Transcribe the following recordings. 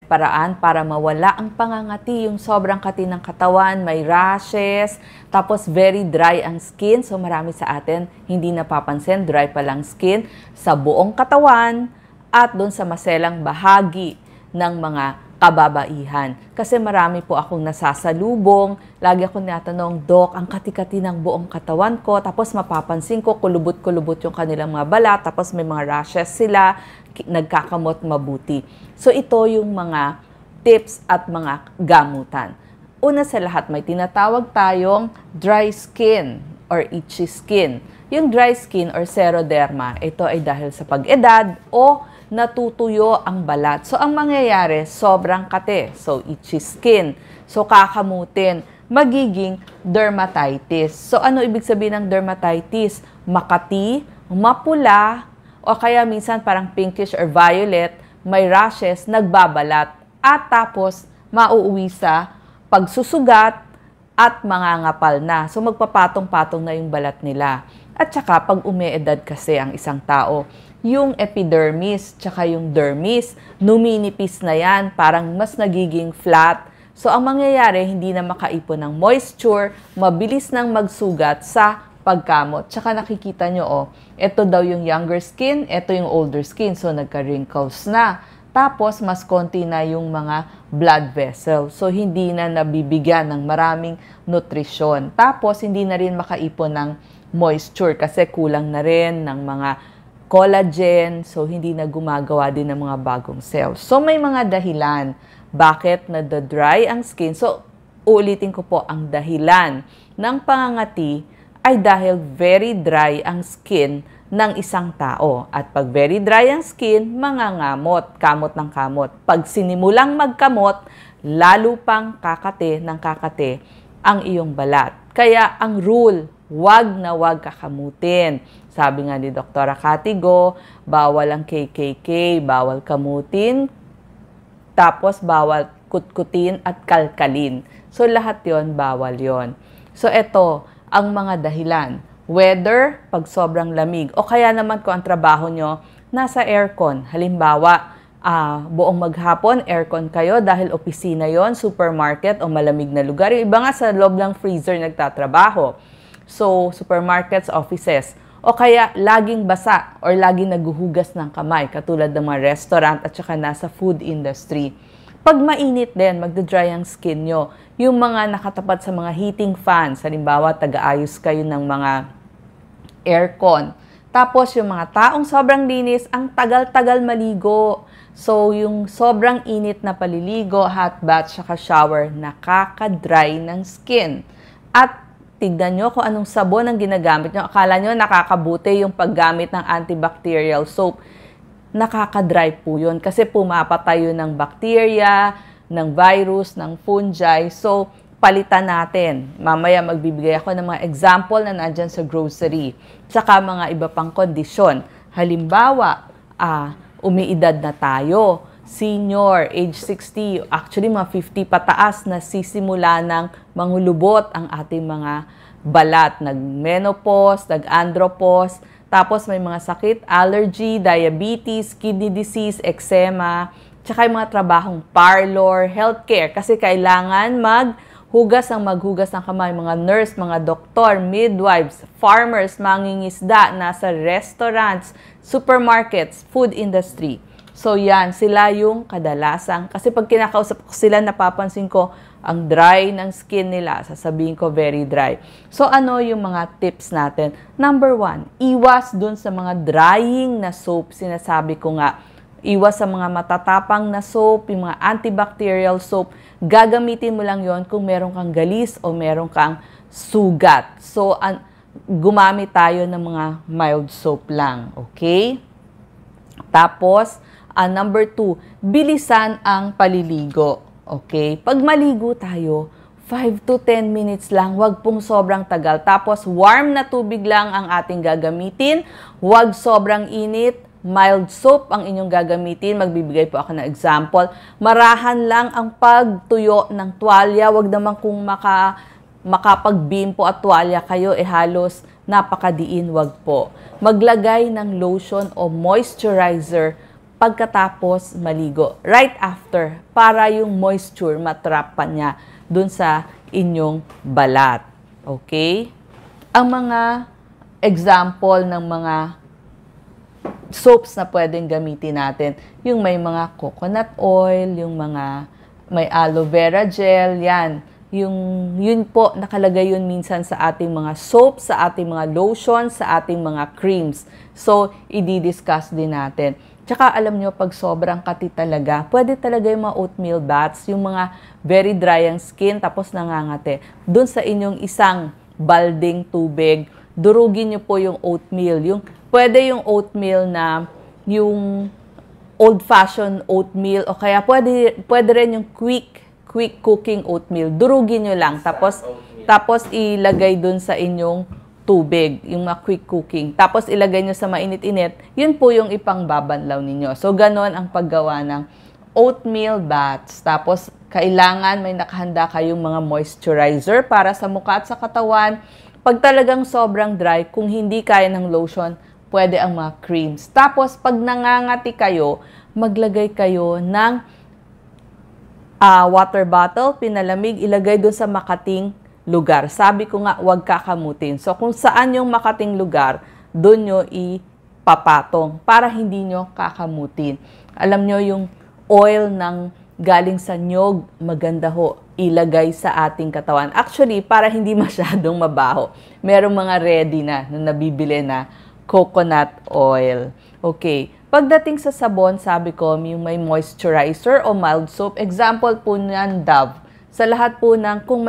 paraan para mawala ang pangangati, yung sobrang kati ng katawan, may rashes, tapos very dry ang skin. So marami sa atin hindi napapansin, dry pa lang skin sa buong katawan at doon sa maselang bahagi ng mga kababaihan. Kasi marami po akong nasasalubong, lagi akong natanong, Dok, ang kati-kati ng buong katawan ko, tapos mapapansin ko, kulubot-kulubot yung kanilang mga balat, tapos may mga rashes sila, nagkakamot mabuti. So ito yung mga tips at mga gamutan. Una sa lahat, may tinatawag tayong dry skin or itchy skin. Yung dry skin or xeroderma, ito ay dahil sa pag-edad o natutuyo ang balat. So, ang mangyayari, sobrang kate. So, itchy skin. So, kakamutin. Magiging dermatitis. So, ano ibig sabihin ng dermatitis? Makati, mapula, o kaya minsan parang pinkish or violet, may rashes, nagbabalat, at tapos mauuwi sa pagsusugat at mangangapal na. So, magpapatong-patong na yung balat nila. At saka, pag umeedad kasi ang isang tao, yung epidermis, tsaka yung dermis, numinipis na yan, parang mas nagiging flat. So, ang mangyayari, hindi na makaipon ng moisture, mabilis nang magsugat sa pagkamot. Tsaka nakikita nyo, ito daw yung younger skin, ito yung older skin. So, nagka-wrinkles na. Tapos, mas konti na yung mga blood vessel. So, hindi na nabibigyan ng maraming nutrisyon. Tapos, hindi na rin makaipon ng moisture kasi kulang na rin ng mga collagen, so hindi na gumagawa din ng mga bagong cells. So may mga dahilan bakit nadadry ang skin. So uulitin ko po, ang dahilan ng pangangati ay dahil very dry ang skin ng isang tao. At pag very dry ang skin, mangangamot, kamot ng kamot. Pag sinimulang magkamot, lalo pang kakate ng kakate ang iyong balat. Kaya ang rule, wag na wag kakamutin. Sabi nga ni Dr. Katigo, bawal ang KKK, bawal kamutin, tapos bawal kutkutin at kalkalin. So lahat yon bawal yon. So ito ang mga dahilan. Weather, pag sobrang lamig. O kaya naman kung ang trabaho nyo, nasa aircon. Halimbawa, buong maghapon, aircon kayo dahil opisina yon, supermarket o malamig na lugar. Yung iba nga sa loob ng freezer nagtatrabaho. So, supermarkets, offices. O kaya laging basa or laging naguhugas ng kamay, katulad ng mga restaurant at saka nasa food industry. Pag mainit din, magda-dry ang skin nyo. Yung mga nakatapat sa mga heating fans, halimbawa, taga-ayos kayo ng mga aircon. Tapos yung mga taong sobrang linis, ang tagal-tagal maligo. So yung sobrang init na paliligo, hot bath, saka shower, nakaka-dry ng skin. At tignan nyo kung anong sabon ang ginagamit nyo. Akala nyo nakakabuti yung paggamit ng antibacterial soap. Nakaka-dry po yun kasi pumapatay yun ng bacteria, ng virus, ng fungi. So, palitan natin. Mamaya magbibigay ako ng mga example na nandyan sa grocery. Tsaka mga iba pang kondisyon. Halimbawa, umiidad na tayo. Senior, age 60, actually mga 50 pataas na sisimula ng manghulubot ang ating mga balat. Nag-menopause, nag-andropause, tapos may mga sakit, allergy, diabetes, kidney disease, eczema, tsaka yung mga trabahong parlor, healthcare, kasi kailangan maghugas ng kamay, mga nurse, mga doktor, midwives, farmers, mangingisda, nasa restaurants, supermarkets, food industry. So yan, sila yung kadalasan. Kasi pag kinakausap ko sila, napapansin ko ang dry ng skin nila. Sasabihin ko very dry. So ano yung mga tips natin? Number 1, iwas dun sa mga drying na soap. Sinasabi ko nga, iwas sa mga matatapang na soap, yung mga antibacterial soap. Gagamitin mo lang yon kung meron kang galis o meron kang sugat. So gumamit tayo ng mga mild soap lang. Okay? Tapos, number 2, bilisan ang paliligo. Okay? Pag maligo tayo, 5 to 10 minutes lang, wag pong sobrang tagal. Tapos, warm na tubig lang ang ating gagamitin. Wag sobrang init. Mild soap ang inyong gagamitin. Magbibigay po ako ng example. Marahan lang ang pagtuyo ng tuwalya. Wag naman kung makapag-bimpo at tuwalya kayo, halos napakadiin, wag po. Maglagay ng lotion o moisturizer pagkatapos maligo. Right after, para yung moisture matrap pa niya dun sa inyong balat. Okay? Ang mga example ng mga soaps na pwedeng gamitin natin, yung may mga coconut oil, yung mga may aloe vera gel, yan. Yun po, nakalagay yun minsan sa ating mga soaps, sa ating mga lotions, sa ating mga creams. So, i-discuss din natin. Tsaka alam nyo, pag sobrang kati talaga, pwede talaga yung mga oatmeal baths, yung mga very dry ang skin, tapos nangangate. Doon sa inyong isang balding tubig, durugin nyo po yung oatmeal. Pwede yung oatmeal na yung old-fashioned oatmeal, o kaya pwede rin yung quick cooking oatmeal. Durugin nyo lang, tapos ilagay dun sa inyong tubig, yung mga quick cooking. Tapos ilagay nyo sa mainit-init, yun po yung ipangbabanlaw ninyo. So, ganon ang paggawa ng oatmeal baths. Tapos, kailangan may nakahanda kayong mga moisturizer para sa mukha at sa katawan. Pag talagang sobrang dry, kung hindi kaya ng lotion, pwede ang mga creams. Tapos, pag nangangati kayo, maglagay kayo ng water bottle, pinalamig, ilagay doon sa makating lugar. Sabi ko nga, huwag kakamutin. So, kung saan yung makating lugar, doon nyo ipapatong para hindi nyo kakamutin. Alam nyo, yung oil ng galing sa nyog, maganda ho, ilagay sa ating katawan. Actually, para hindi masyadong mabaho, merong mga ready na nabibili na coconut oil. Okay. Pagdating sa sabon, sabi ko, yung may moisturizer o mild soap, example po niyan, Dove. Sa lahat po ng, kung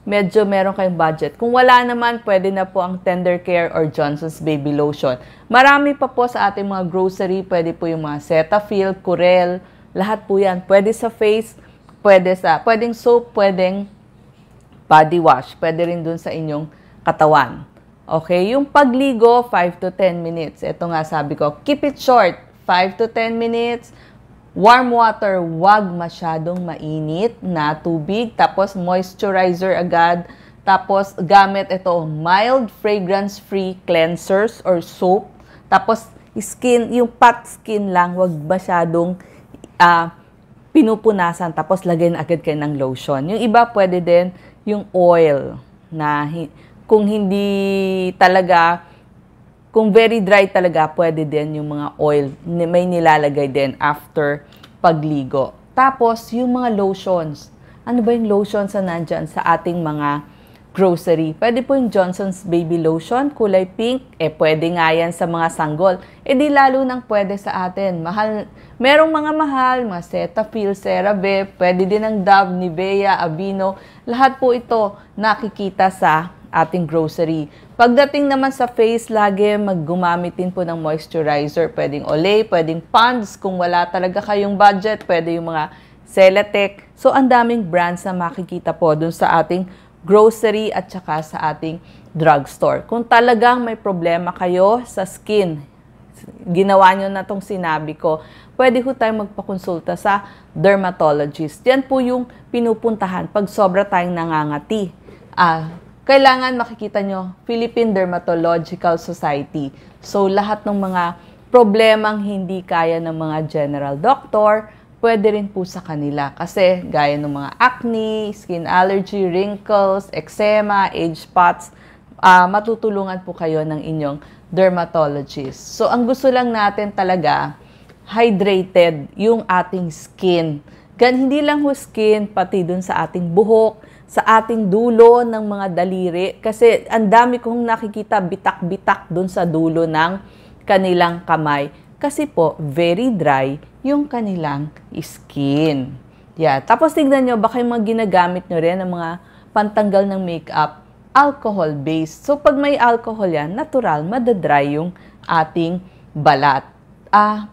medyo meron kayong budget. Kung wala naman, pwede na po ang Tender Care or Johnson's Baby Lotion. Marami pa po sa ating mga grocery, pwede po yung mga Cetaphil, Curel, lahat po yan. Pwede sa face, pwedeng soap, pwedeng body wash, pwede rin dun sa inyong katawan. Okay, yung pagligo, 5 to 10 minutes. Ito nga sabi ko, keep it short, 5 to 10 minutes. Warm water, wag masyadong mainit na tubig. Tapos moisturizer agad. Tapos gamit ito, mild fragrance-free cleansers or soap. Tapos yung pat skin lang, wag masyadong pinupunasan. Tapos lagay na agad kayo ng lotion. Yung iba pwede din yung oil na kung very dry talaga, pwede din yung mga oil. May nilalagay din after pagligo. Tapos, yung mga lotions. Ano ba yung lotions na nandyan sa ating mga grocery? Pwede po yung Johnson's Baby Lotion, kulay pink. Pwede nga yan sa mga sanggol. Di lalo nang pwede sa atin. Mahal. Merong mga mahal, mga Cetaphil, CeraVe, pwede din ng Dove, Nivea, Aveeno. Lahat po ito nakikita sa ating grocery. Pagdating naman sa face, lagi gumamit din po ng moisturizer. Pwedeng Olay, pwedeng Pond's. Kung wala talaga kayong budget, pwede yung mga Celatec. So, ang daming brands na makikita po dun sa ating grocery at saka sa ating drugstore. Kung talagang may problema kayo sa skin, ginawa nyo na tong sinabi ko, pwede ho tayong magpakonsulta sa dermatologist. Yan po yung pinupuntahan pag sobra tayong nangangati. Kailangan makikita nyo, Philippine Dermatological Society. So, lahat ng mga problemang hindi kaya ng mga general doctor, pwede rin po sa kanila. Kasi, gaya ng mga acne, skin allergy, wrinkles, eczema, age spots, matutulungan po kayo ng inyong dermatologist. So, ang gusto lang natin talaga, hydrated yung ating skin. Hindi lang ho skin, pati dun sa ating buhok, sa ating dulo ng mga daliri. Kasi ang dami kong nakikita bitak-bitak dun sa dulo ng kanilang kamay. Kasi po, very dry yung kanilang skin. Yeah. Tapos tignan nyo, baka yung mga ginagamit nyo rin ng mga pantanggal ng makeup, alcohol-based. So pag may alcohol yan, natural, madadry yung ating balat.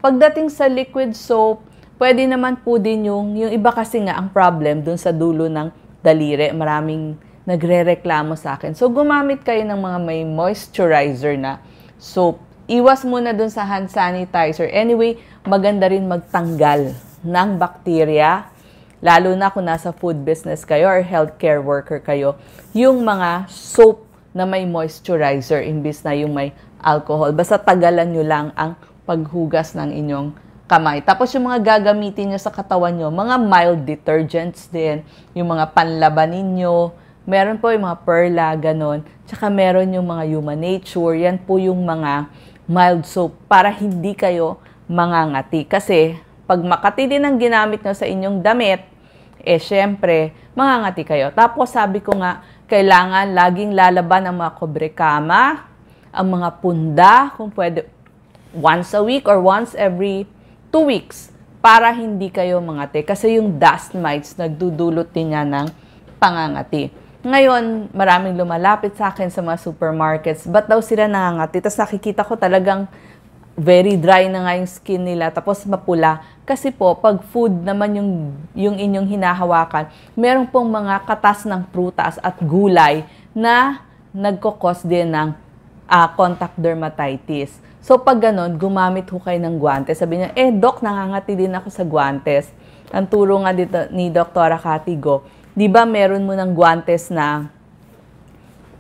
Pagdating sa liquid soap, pwede naman po din yung iba kasi nga ang problem dun sa dulo ng daliri. Maraming nagre-reklamo sa akin. So, gumamit kayo ng mga may moisturizer na soap. Iwas muna dun sa hand sanitizer. Anyway, maganda rin magtanggal ng bacteria. Lalo na kung nasa food business kayo or healthcare worker kayo. Yung mga soap na may moisturizer imbis na yung may alcohol. Basta tagalan nyo lang ang paghugas ng inyong kamay. Tapos yung mga gagamitin nyo sa katawan nyo, mga mild detergents din, yung mga panlaban ninyo, meron po yung mga Perla, ganon. Tsaka meron yung mga Human Nature, yan po yung mga mild soap para hindi kayo mangangati. Kasi pag makati din ang ginamit nyo sa inyong damit, syempre, mangangati kayo. Tapos sabi ko nga, kailangan laging lalaban ang mga kobrekama, ang mga punda, kung pwede, once a week or once every 2 weeks para hindi kayo mangati. Kasi yung dust mites, nagdudulot din yan ng pangangati. Ngayon, maraming lumalapit sa akin sa mga supermarkets. Ba't daw sila nangangati? Tapos nakikita ko talagang very dry na nga yung skin nila, tapos mapula. Kasi po, pag food naman yung inyong hinahawakan, meron pong mga katas ng prutas at gulay na nagkukos din ng contact dermatitis. So, pag ganon, gumamit ho kayo ng guantes. Sabi niya, Doc, nangangati din ako sa guantes. Ang turo nga dito ni Dr. Katigo, di ba meron mo ng guantes na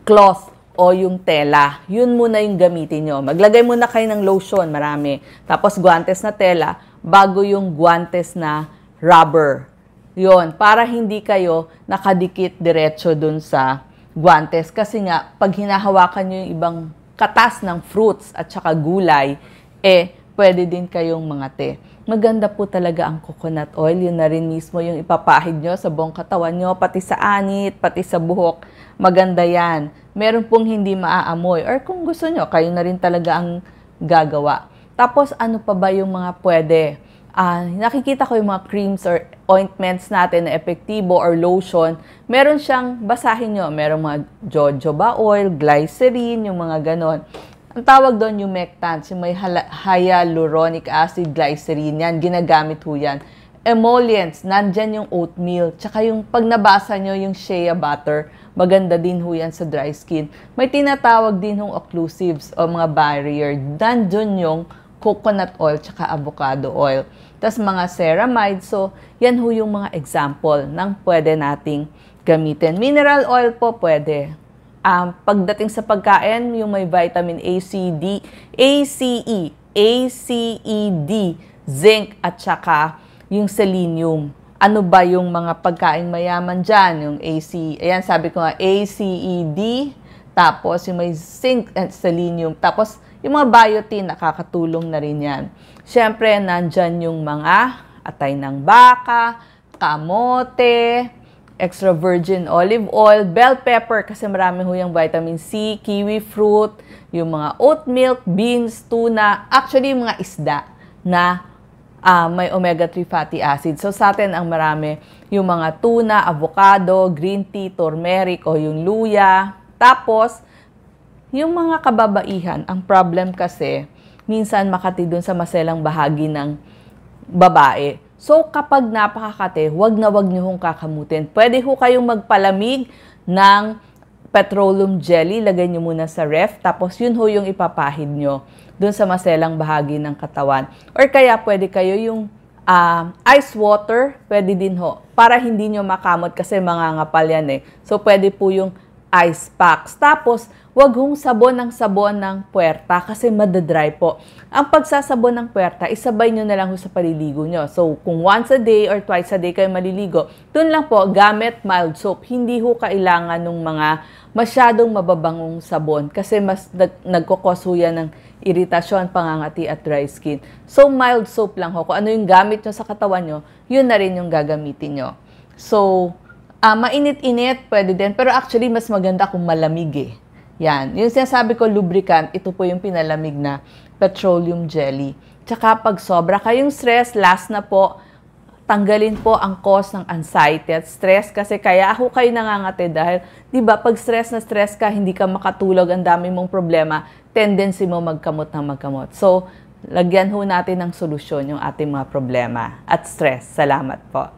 cloth o yung tela? Yun muna yung gamitin nyo. Maglagay muna kayo ng lotion, marami. Tapos guantes na tela, bago yung guantes na rubber. Yun, para hindi kayo nakadikit diretso dun sa guantes. Kasi nga, pag hinahawakan nyo yung ibang katas ng fruits at saka gulay, pwede din kayong mangati. Maganda po talaga ang coconut oil. Yun na rin mismo yung ipapahid nyo sa buong katawan nyo, pati sa anit, pati sa buhok. Maganda yan. Meron pong hindi maaamoy. Or kung gusto nyo, kayo na rin talaga ang gagawa. Tapos, ano pa ba yung mga pwede? Nakikita ko yung mga creams or ointments natin na epektibo or lotion. Meron siyang, basahin nyo, meron mga jojoba oil, glycerin, yung mga ganon. Ang tawag doon yung humectants, yung may hyaluronic acid, glycerin, yan, ginagamit ho yan. Emollients, nandyan yung oatmeal, tsaka yung pag nabasa nyo yung shea butter, maganda din ho yan sa dry skin. May tinatawag din hong occlusives o mga barrier, nandyan yung coconut oil tsaka avocado oil. Tapos mga ceramides, so yan ho yung mga example ng pwede nating gamitin. Mineral oil po pwede. Pagdating sa pagkain, yung may vitamin A, C, D, D, zinc, at saka yung selenium. Ano ba yung mga pagkain mayaman dyan? Yung ayan sabi ko nga, A, C, E, D, tapos yung may zinc at selenium, tapos yung mga biotin, nakakatulong na rin yan. Siyempre, nandyan yung mga atay ng baka, kamote, extra virgin olive oil, bell pepper, kasi marami ho yung vitamin C, kiwi fruit, yung mga oat milk, beans, tuna, actually yung mga isda na may omega-3 fatty acid. So sa atin ang marami yung mga tuna, avocado, green tea, turmeric o yung luya. Tapos, yung mga kababaihan, ang problem kasi, minsan makati dun sa maselang bahagi ng babae. So, kapag napakakate, wag na wag nyo hong kakamutin. Pwede ho kayong magpalamig ng petroleum jelly, lagay nyo muna sa ref, tapos yun ho yung ipapahid nyo dun sa maselang bahagi ng katawan. Or kaya pwede kayo yung ice water, pwede din ho, para hindi nyo makamot kasi mangangapal yan eh. So, pwede po yung ice packs. Tapos, wag hong sabon ng puwerta kasi madadry po. Ang pagsasabon ng puwerta, isabay nyo na lang ho sa paliligo nyo. So, kung once a day or twice a day kayo maliligo, dun lang po, gamit mild soap. Hindi ho kailangan ng mga masyadong mababangong sabon kasi mas nagkukos ho yan ng iritasyon, pangangati at dry skin. So, mild soap lang ho. Kung ano yung gamit nyo sa katawan nyo, yun na rin yung gagamitin nyo. So, mainit-init, pwede din. Pero actually, mas maganda kung malamig eh. Yan. Yung sinasabi ko, lubricant, ito po yung pinalamig na petroleum jelly. Tsaka pag sobra kayong stress, last na po, tanggalin po ang cause ng anxiety at stress. Kasi kaya ako kayo nangangati dahil, di ba, pag stress na stress ka, hindi ka makatulog, ang dami mong problema, tendency mo magkamot ng magkamot. So, lagyan ho natin ng solusyon yung ating mga problema at stress. Salamat po.